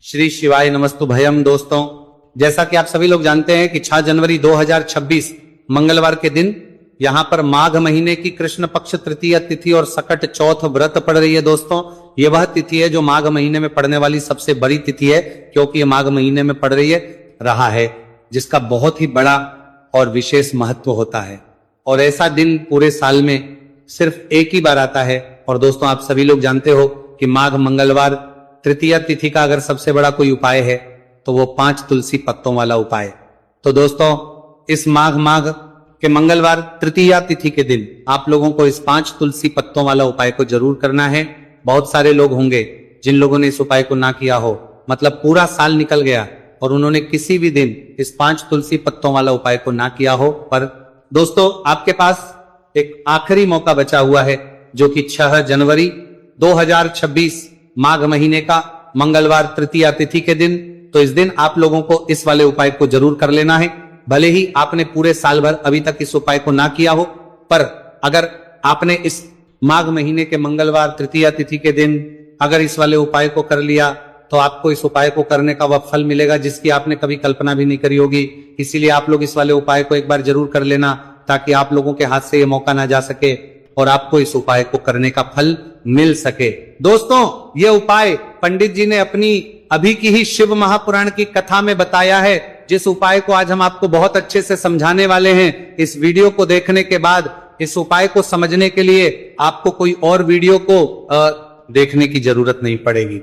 श्री शिवाय नमस्तुभयम। दोस्तों, जैसा कि आप सभी लोग जानते हैं कि 6 जनवरी 2026 मंगलवार के दिन यहाँ पर माघ महीने की कृष्ण पक्ष तृतीय तिथि और सकट चौथ व्रत पड़ रही है। दोस्तों, ये वह तिथि है जो माघ महीने में पड़ने वाली सबसे बड़ी तिथि है, क्योंकि ये माघ महीने में पड़ रही है रहा है, जिसका बहुत ही बड़ा और विशेष महत्व होता है। और ऐसा दिन पूरे साल में सिर्फ एक ही बार आता है। और दोस्तों, आप सभी लोग जानते हो कि माघ मंगलवार तृतीय तिथि का अगर सबसे बड़ा कोई उपाय है तो वो 5 तुलसी पत्तों वाला उपाय। तो दोस्तों, इस माघ के मंगलवार तृतीया तिथि के दिन आप लोगों को इस 5 तुलसी पत्तों वाला उपाय को जरूर करना है। बहुत सारे लोग होंगे जिन लोगों ने इस उपाय को ना किया हो, मतलब पूरा साल निकल गया और उन्होंने किसी भी दिन इस 5 तुलसी पत्तों वाला उपाय को ना किया हो। पर दोस्तों, आपके पास एक आखिरी मौका बचा हुआ है, जो कि 6 जनवरी 2026 माघ महीने का मंगलवार तृतीया तिथि के दिन। तो इस दिन आप लोगों को इस वाले उपाय को जरूर कर लेना है। भले ही आपने पूरे साल भर अभी तक इस उपाय को ना किया हो, पर अगर आपने इस माघ महीने के मंगलवार तृतीया तिथि के दिन अगर इस वाले उपाय को कर लिया तो आपको इस उपाय को करने का वह फल मिलेगा जिसकी आपने कभी कल्पना भी नहीं करी होगी। इसीलिए आप लोग इस वाले उपाय को एक बार जरूर कर लेना, ताकि आप लोगों के हाथ से ये मौका ना जा सके और आपको इस उपाय को करने का फल मिल सके। दोस्तों, ये उपाय पंडित जी ने अपनी अभी की ही शिव महापुराण की कथा में बताया है, जिस उपाय को आज हम आपको बहुत अच्छे से समझाने वाले हैं। इस वीडियो को देखने के बाद इस उपाय को समझने के लिए आपको कोई और वीडियो को देखने की जरूरत नहीं पड़ेगी।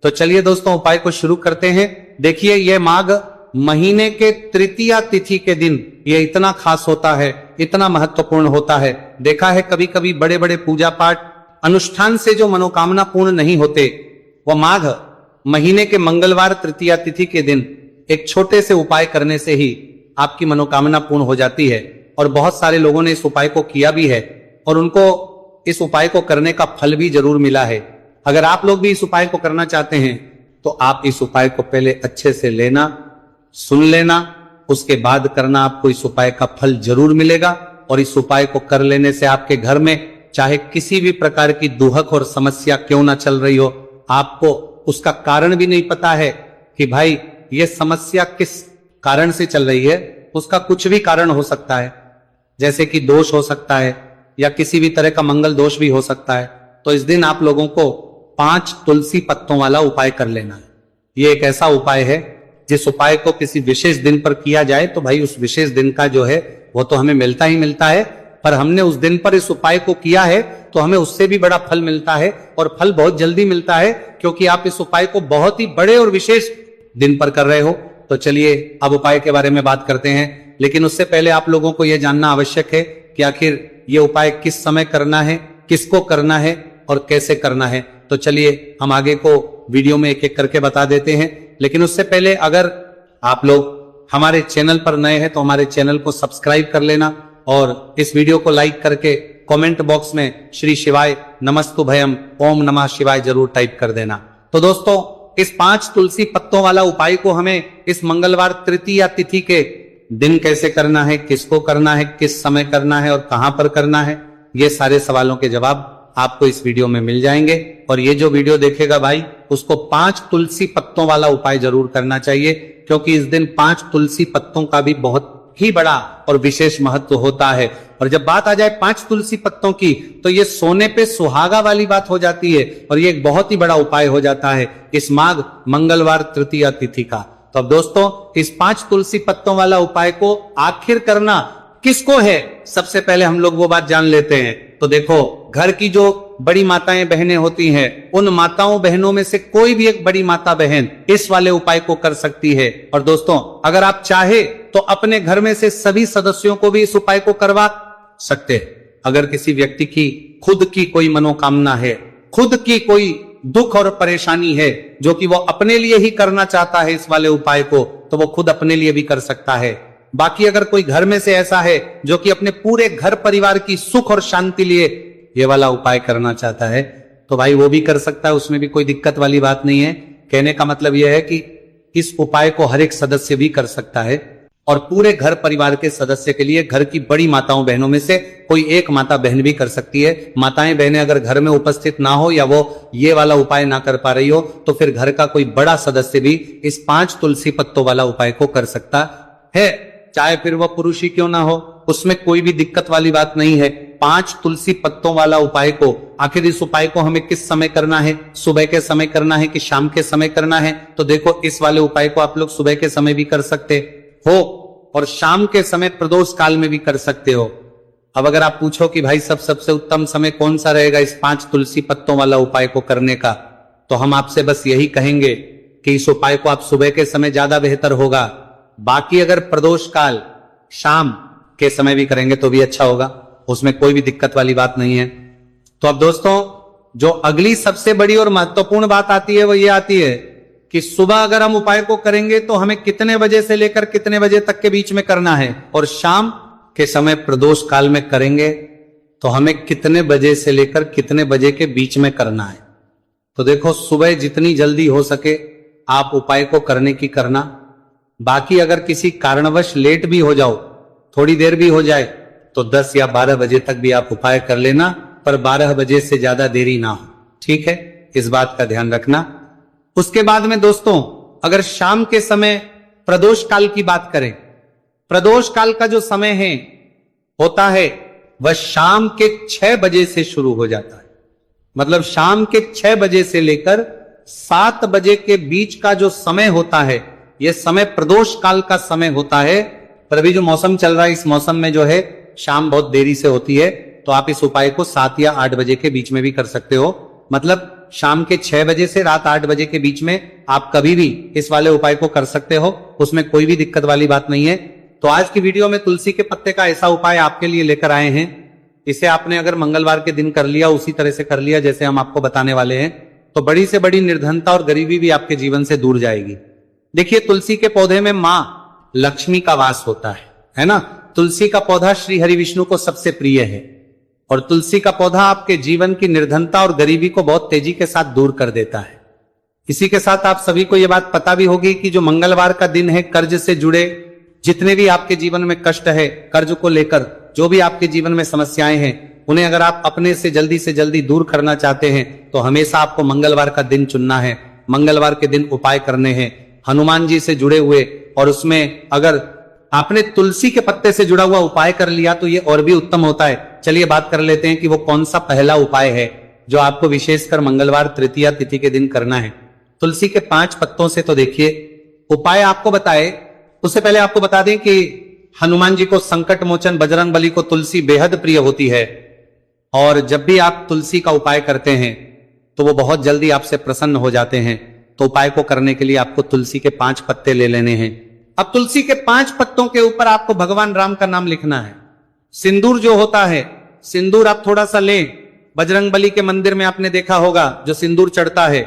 तो चलिए दोस्तों, उपाय को शुरू करते हैं। देखिए, यह माघ महीने के तृतीया तिथि के दिन ये इतना खास होता है, इतना महत्वपूर्ण होता है। देखा है कभी कभी बड़े बड़े पूजा पाठ अनुष्ठान से जो मनोकामना पूर्ण नहीं होते, वह माघ महीने के मंगलवार तृतीया तिथि के दिन एक छोटे से उपाय करने से ही आपकी मनोकामना पूर्ण हो जाती है। और बहुत सारे लोगों ने इस उपाय को किया भी है और उनको इस उपाय को करने का फल भी जरूर मिला है। अगर आप लोग भी इस उपाय को करना चाहते हैं तो आप इस उपाय को पहले अच्छे से लेना, सुन लेना, उसके बाद करना। आपको इस उपाय का फल जरूर मिलेगा। और इस उपाय को कर लेने से आपके घर में चाहे किसी भी प्रकार की दुहक और समस्या क्यों ना चल रही हो, आपको उसका कारण भी नहीं पता है कि भाई ये समस्या किस कारण से चल रही है, उसका कुछ भी कारण हो सकता है, जैसे कि दोष हो सकता है या किसी भी तरह का मंगल दोष भी हो सकता है। तो इस दिन आप लोगों को 5 तुलसी पत्तों वाला उपाय कर लेना है। ये एक ऐसा उपाय है जिस उपाय को किसी विशेष दिन पर किया जाए तो भाई उस विशेष दिन का जो है वो तो हमें मिलता ही मिलता है, पर हमने उस दिन पर इस उपाय को किया है तो हमें उससे भी बड़ा फल मिलता है, और फल बहुत जल्दी मिलता है, क्योंकि आप इस उपाय को बहुत ही बड़े और विशेष दिन पर कर रहे हो। तो चलिए अब उपाय के बारे में बात करते हैं, लेकिन उससे पहले आप लोगों को यह जानना आवश्यक है कि आखिर ये उपाय किस समय करना है, किसको करना है और कैसे करना है। तो चलिए हम आगे को वीडियो में एक एक करके बता देते हैं। लेकिन उससे पहले अगर आप लोग हमारे चैनल पर नए हैं तो हमारे चैनल को सब्सक्राइब कर लेना और इस वीडियो को लाइक करके कमेंट बॉक्स में श्री शिवाय नमस्तुभयम ओम नमः शिवाय जरूर टाइप कर देना। तो दोस्तों, इस 5 तुलसी पत्तों वाला उपाय को हमें इस मंगलवार तृतीया तिथि के दिन कैसे करना है, किसको करना है, किस समय करना है और कहां पर करना है, ये सारे सवालों के जवाब आपको इस वीडियो में मिल जाएंगे। और ये जो वीडियो देखेगा भाई, उसको 5 तुलसी पत्तों वाला उपाय जरूर करना चाहिए, क्योंकि इस दिन 5 तुलसी पत्तों का भी बहुत ही बड़ा और विशेष महत्व होता है। और जब बात आ जाए 5 तुलसी पत्तों की, तो ये सोने पे सुहागा वाली बात हो जाती है और ये एक बहुत ही बड़ा उपाय हो जाता है इस माघ मंगलवार तृतीया तिथि का। तो अब दोस्तों, इस 5 तुलसी पत्तों वाला उपाय को आखिर करना किसको है, सबसे पहले हम लोग वो बात जान लेते हैं। तो देखो, घर की जो बड़ी माताएं बहनें होती हैं, उन माताओं बहनों में से कोई भी एक बड़ी माता बहन इस वाले उपाय को कर सकती है। और दोस्तों, अगर आप चाहे तो अपने घर में से सभी सदस्यों को भी इस उपाय को करवा सकते हैं। अगर किसी व्यक्ति की खुद की कोई मनोकामना है, खुद की कोई दुख और परेशानी है जो कि वो अपने लिए ही करना चाहता है इस वाले उपाय को, तो वो खुद अपने लिए भी कर सकता है। बाकी अगर कोई घर में से ऐसा है जो कि अपने पूरे घर परिवार की सुख और शांति लिए ये वाला उपाय करना चाहता है, तो भाई वो भी कर सकता है, उसमें भी कोई दिक्कत वाली बात नहीं है। कहने का मतलब यह है कि इस उपाय को हर एक सदस्य भी कर सकता है। और पूरे घर परिवार के सदस्य के लिए, घर की बड़ी माताओं बहनों में से कोई एक माता बहन भी कर सकती है। माताएं बहनें अगर घर में उपस्थित ना हो या वो ये वाला उपाय ना कर पा रही हो तो फिर घर का कोई बड़ा सदस्य भी इस 5 तुलसी पत्तों वाला उपाय को कर सकता है, चाहे फिर वह पुरुष ही क्यों ना हो, उसमें कोई भी दिक्कत वाली बात नहीं है। 5 तुलसी पत्तों वाला उपाय को, आखिर इस उपाय को हमें किस समय करना है, सुबह के समय करना है कि शाम के समय करना है? तो देखो, इस वाले उपाय को आप लोग सुबह के समय भी कर सकते हो और शाम के समय प्रदोष काल में भी कर सकते हो। अब अगर आप पूछो कि भाई सबसे उत्तम समय कौन सा रहेगा इस 5 तुलसी पत्तों वाला उपाय को करने का, तो हम आपसे बस यही कहेंगे कि इस उपाय को आप सुबह के समय ज्यादा बेहतर होगा। बाकी अगर प्रदोष काल शाम के समय भी करेंगे तो भी अच्छा होगा, उसमें कोई भी दिक्कत वाली बात नहीं है। तो अब दोस्तों, जो अगली सबसे बड़ी और महत्वपूर्ण बात आती है वो ये आती है कि सुबह अगर हम उपाय को करेंगे तो हमें कितने बजे से लेकर कितने बजे तक के बीच में करना है, और शाम के समय प्रदोष काल में करेंगे तो हमें कितने बजे से लेकर कितने बजे के बीच में करना है। तो देखो, सुबह जितनी जल्दी हो सके आप उपाय को करने की करना। बाकी अगर किसी कारणवश लेट भी हो जाओ, थोड़ी देर भी हो जाए, तो 10 या 12 बजे तक भी आप उपाय कर लेना, पर 12 बजे से ज्यादा देरी ना हो, ठीक है? इस बात का ध्यान रखना। उसके बाद में दोस्तों, अगर शाम के समय प्रदोष काल की बात करें, प्रदोष काल का जो समय है होता है वह शाम के 6 बजे से शुरू हो जाता है। मतलब शाम के 6 बजे से लेकर 7 बजे के बीच का जो समय होता है, यह समय प्रदोष काल का समय होता है। पर अभी जो मौसम चल रहा है, इस मौसम में जो है शाम बहुत देरी से होती है, तो आप इस उपाय को 7 या 8 बजे के बीच में भी कर सकते हो। मतलब शाम के 6 बजे से रात 8 बजे के बीच में आप कभी भी इस वाले उपाय को कर सकते हो, उसमें कोई भी दिक्कत वाली बात नहीं है। तो आज की वीडियो में तुलसी के पत्ते का ऐसा उपाय आपके लिए लेकर आए हैं। इसे आपने अगर मंगलवार के दिन कर लिया, उसी तरह से कर लिया जैसे हम आपको बताने वाले हैं, तो बड़ी से बड़ी निर्धनता और गरीबी भी आपके जीवन से दूर जाएगी। देखिए, तुलसी के पौधे में मां लक्ष्मी का वास होता है ना? तुलसी का पौधा श्री हरि विष्णु को सबसे प्रिय है और तुलसी का पौधा आपके जीवन की निर्धनता और गरीबी को बहुत तेजी के साथ दूर कर देता है। इसी के साथ आप सभी को यह बात पता भी होगी कि जो मंगलवार का दिन है, कर्ज से जुड़े जितने भी आपके जीवन में कष्ट है, कर्ज को लेकर जो भी आपके जीवन में समस्याएं हैं, उन्हें अगर आप अपने से जल्दी दूर करना चाहते हैं तो हमेशा आपको मंगलवार का दिन चुनना है। मंगलवार के दिन उपाय करने हैं हनुमान जी से जुड़े हुए, और उसमें अगर आपने तुलसी के पत्ते से जुड़ा हुआ उपाय कर लिया तो ये और भी उत्तम होता है। चलिए बात कर लेते हैं कि वो कौन सा पहला उपाय है जो आपको विशेषकर मंगलवार तृतीया तिथि के दिन करना है। तुलसी के 5 पत्तों से तो देखिए उपाय आपको बताए, उससे पहले आपको बता दें कि हनुमान जी को संकट मोचन बजरंग बली को तुलसी बेहद प्रिय होती है, और जब भी आप तुलसी का उपाय करते हैं तो वो बहुत जल्दी आपसे प्रसन्न हो जाते हैं। तो उपाय को करने के लिए आपको तुलसी के 5 पत्ते ले लेने हैं। अब तुलसी के 5 पत्तों के ऊपर आपको भगवान राम का नाम लिखना है। सिंदूर जो होता है, सिंदूर आप थोड़ा सा लें। बजरंग बली के मंदिर में आपने देखा होगा जो सिंदूर चढ़ता है,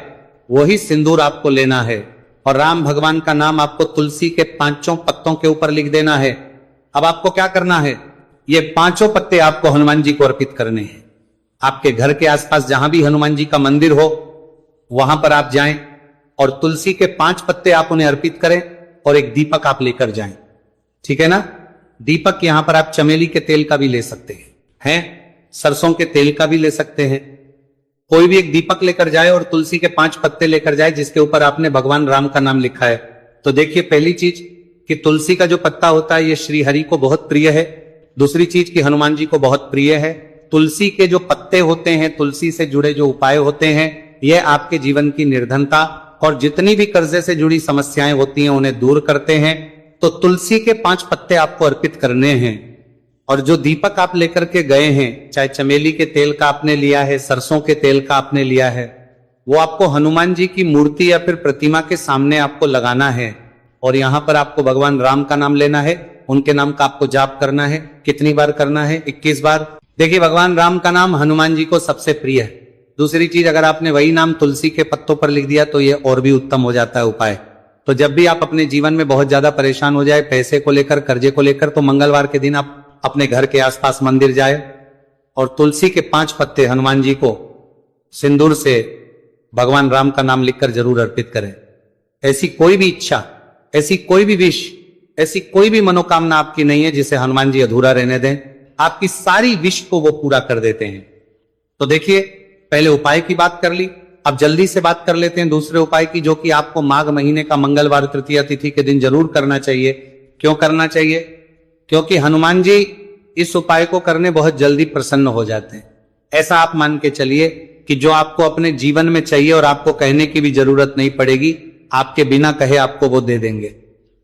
वही सिंदूर आपको लेना है, और राम भगवान का नाम आपको तुलसी के 5 पत्तों के ऊपर लिख देना है। अब आपको क्या करना है, ये 5 पत्ते आपको हनुमान जी को अर्पित करने हैं। आपके घर के आसपास जहां भी हनुमान जी का मंदिर हो वहां पर आप जाएं और तुलसी के 5 पत्ते आप उन्हें अर्पित करें, और एक दीपक आप लेकर जाएं, ठीक है ना? दीपक यहां पर आप चमेली के तेल का भी ले सकते हैं, सरसों के तेल का भी ले सकते हैं। कोई भी एक दीपक लेकर जाए और तुलसी के 5 पत्ते लेकर जाए जिसके ऊपर आपने भगवान राम का नाम लिखा है। तो देखिए, पहली चीज कि तुलसी का जो पत्ता होता है ये श्री हरि को बहुत प्रिय है। दूसरी चीज कि हनुमान जी को बहुत प्रिय है। तुलसी के जो पत्ते होते हैं, तुलसी से जुड़े जो उपाय होते हैं, ये आपके जीवन की निर्धनता और जितनी भी कर्जे से जुड़ी समस्याएं होती हैं उन्हें दूर करते हैं। तो तुलसी के 5 पत्ते आपको अर्पित करने हैं, और जो दीपक आप लेकर के गए हैं, चाहे चमेली के तेल का आपने लिया है, सरसों के तेल का आपने लिया है, वो आपको हनुमान जी की मूर्ति या फिर प्रतिमा के सामने आपको लगाना है, और यहां पर आपको भगवान राम का नाम लेना है। उनके नाम का आपको जाप करना है। कितनी बार करना है? 21 बार। देखिए, भगवान राम का नाम हनुमान जी को सबसे प्रिय है। दूसरी चीज, अगर आपने वही नाम तुलसी के पत्तों पर लिख दिया तो ये और भी उत्तम हो जाता है उपाय। तो जब भी आप अपने जीवन में बहुत ज्यादा परेशान हो जाए, पैसे को लेकर, कर्जे को लेकर, तो मंगलवार के दिन आप अपने घर के आसपास मंदिर जाए और तुलसी के 5 पत्ते हनुमान जी को सिंदूर से भगवान राम का नाम लिखकर जरूर अर्पित करें। ऐसी कोई भी इच्छा, ऐसी कोई भी विश ऐसी कोई भी मनोकामना आपकी नहीं है जिसे हनुमान जी अधूरा रहने दें। आपकी सारी विश को वो पूरा कर देते हैं। तो देखिए, पहले उपाय की बात कर ली, अब जल्दी से बात कर लेते हैं दूसरे उपाय की, जो कि आपको माघ महीने का मंगलवार तृतीया तिथि के दिन जरूर करना चाहिए। क्यों करना चाहिए? क्योंकि हनुमान जी इस उपाय को करने बहुत जल्दी प्रसन्न हो जाते हैं। ऐसा आप मान के चलिए कि जो आपको अपने जीवन में चाहिए और आपको कहने की भी जरूरत नहीं पड़ेगी, आपके बिना कहे आपको वो दे देंगे।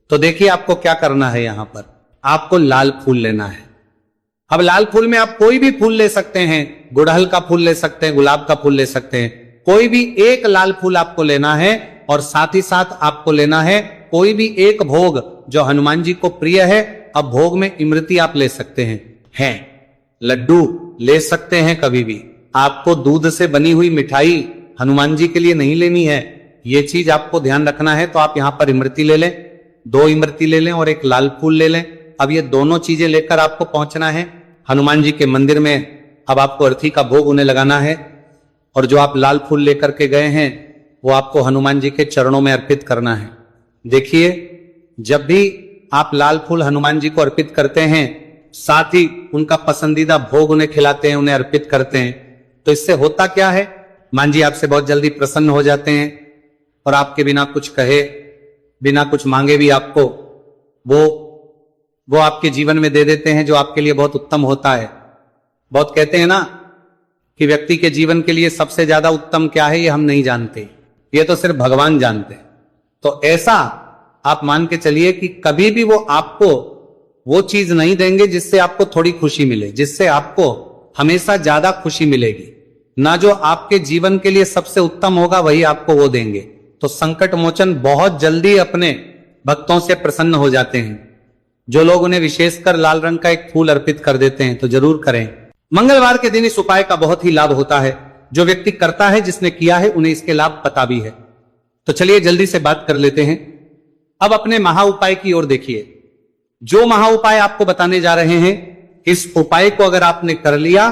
तो देखिए, आपको क्या करना है। यहां पर आपको लाल फूल लेना है। अब लाल फूल में आप कोई भी फूल ले सकते हैं, गुड़हल का फूल ले सकते हैं, गुलाब का फूल ले सकते हैं, कोई भी एक लाल फूल आपको लेना है। और साथ ही साथ आपको लेना है कोई भी एक भोग जो हनुमान जी को प्रिय है। अब भोग में इमरती आप ले सकते हैं, लड्डू ले सकते हैं। कभी भी आपको दूध से बनी हुई मिठाई हनुमान जी के लिए नहीं लेनी है, ये चीज आपको ध्यान रखना है। तो आप यहां पर इमरती ले लें, 2 इमरती ले लें और एक लाल फूल ले लें। अब ये दोनों चीजें लेकर आपको पहुंचना है हनुमान जी के मंदिर में। अब आपको अर्थी का भोग उन्हें लगाना है और जो आप लाल फूल लेकर के गए हैं वो आपको हनुमान जी के चरणों में अर्पित करना है। देखिए, जब भी आप लाल फूल हनुमान जी को अर्पित करते हैं, साथ ही उनका पसंदीदा भोग उन्हें खिलाते हैं, उन्हें अर्पित करते हैं, तो इससे होता क्या है, हनुमान जी आपसे बहुत जल्दी प्रसन्न हो जाते हैं और आपके बिना कुछ कहे, बिना कुछ मांगे भी आपको वो आपके जीवन में दे देते हैं, जो आपके लिए बहुत उत्तम होता है। बहुत कहते हैं ना कि व्यक्ति के जीवन के लिए सबसे ज्यादा उत्तम क्या है, ये हम नहीं जानते, ये तो सिर्फ भगवान जानते। तो ऐसा आप मान के चलिए कि कभी भी वो आपको वो चीज नहीं देंगे जिससे आपको थोड़ी खुशी मिले, जिससे आपको हमेशा ज्यादा खुशी मिलेगी ना। जो आपके जीवन के लिए सबसे उत्तम होगा वही आपको वो देंगे। तो संकट मोचन बहुत जल्दी अपने भक्तों से प्रसन्न हो जाते हैं। जो लोग उन्हें विशेषकर लाल रंग का एक फूल अर्पित कर देते हैं तो जरूर करें। मंगलवार के दिन इस उपाय का बहुत ही लाभ होता है। जो व्यक्ति करता है, जिसने किया है, उन्हें इसके लाभ पता भी है। तो चलिए जल्दी से बात कर लेते हैं। अब अपने महा उपाय की ओर देखिए। जो महा उपाय आपको बताने जा रहे हैं, इस उपाय को अगर आपने कर लिया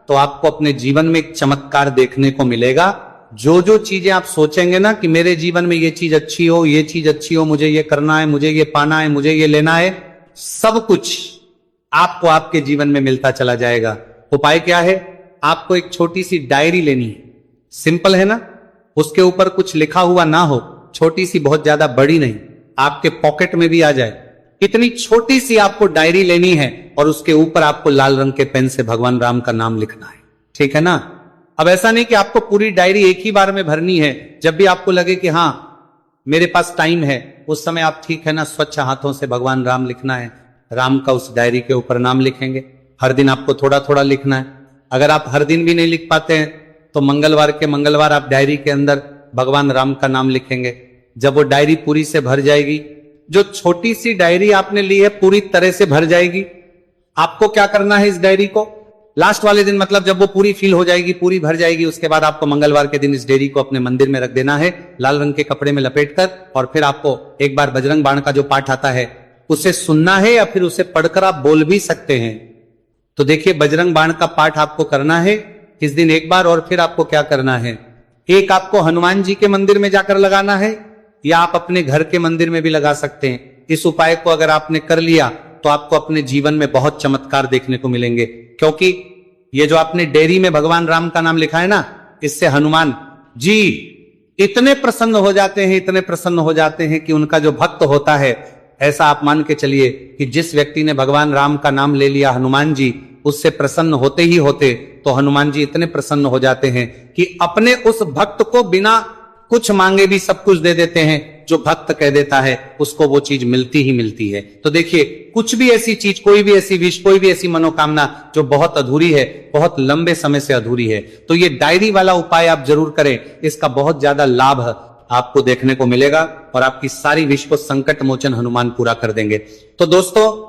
तो आपको अपने जीवन में एक चमत्कार देखने को मिलेगा। जो जो चीजें आप सोचेंगे ना कि मेरे जीवन में ये चीज अच्छी हो, ये चीज अच्छी हो, मुझे ये करना है, मुझे ये पाना है, मुझे ये लेना है, सब कुछ आपको आपके जीवन में मिलता चला जाएगा। उपाय क्या है? आपको एक छोटी सी डायरी लेनी है। सिंपल है ना, उसके ऊपर कुछ लिखा हुआ ना हो, छोटी सी, बहुत ज्यादा बड़ी नहीं, आपके पॉकेट में भी आ जाए, इतनी छोटी सी आपको डायरी लेनी है और उसके ऊपर आपको लाल रंग के पेन से भगवान राम का नाम लिखना है। ठीक है ना? अब ऐसा नहीं कि आपको पूरी डायरी एक ही बार में भरनी है। जब भी आपको लगे कि हाँ मेरे पास टाइम है, उस समय आप, ठीक है ना, स्वच्छ हाथों से भगवान राम लिखना है, राम का उस डायरी के ऊपर नाम लिखेंगे। हर दिन आपको थोड़ा थोड़ा लिखना है। अगर आप हर दिन भी नहीं लिख पाते हैं तो मंगलवार के मंगलवार आप डायरी के अंदर भगवान राम का नाम लिखेंगे। जब वो डायरी पूरी से भर जाएगी, जो छोटी सी डायरी आपने ली है पूरी तरह से भर जाएगी, आपको क्या करना है, इस डायरी को लास्ट वाले दिन, मतलब जब वो पूरी फिल हो जाएगी, पूरी भर जाएगी, उसके बाद आपको मंगलवार के दिन इस डायरी को अपने मंदिर में रख देना है, लाल रंग के कपड़े में लपेटकर। और फिर आपको एक बार बजरंग बाण का जो पाठ आता है उसे सुनना है या फिर उसे पढ़कर आप बोल भी सकते हैं। तो देखिए, बजरंग बाण का पाठ आपको करना है इस दिन एक बार। और फिर आपको क्या करना है, एक आपको हनुमान जी के मंदिर में जाकर लगाना है या आप अपने घर के मंदिर में भी लगा सकते हैं। इस उपाय को अगर आपने कर लिया तो आपको अपने जीवन में बहुत चमत्कार देखने को मिलेंगे। क्योंकि ये जो आपने डायरी में भगवान राम का नाम लिखा है ना, इससे हनुमान जी इतने प्रसन्न हो जाते हैं, इतने प्रसन्न हो जाते हैं कि उनका जो भक्त होता है, ऐसा आप मान के चलिए कि जिस व्यक्ति ने भगवान राम का नाम ले लिया, हनुमान जी उससे प्रसन्न होते ही होते, तो हनुमान जी इतने प्रसन्न हो जाते हैं कि अपने उस भक्त को बिना कुछ मांगे भी सब कुछ दे देते हैं। जो भक्त कह देता है उसको वो चीज मिलती ही मिलती है। तो देखिए, कुछ भी ऐसी चीज, कोई भी ऐसी विश, कोई भी ऐसी मनोकामना जो बहुत अधूरी है, बहुत लंबे समय से अधूरी है, तो ये डायरी वाला उपाय आप जरूर करें। इसका बहुत ज्यादा लाभ आपको देखने को मिलेगा और आपकी सारी विश को संकट मोचन हनुमान पूरा कर देंगे। तो दोस्तों,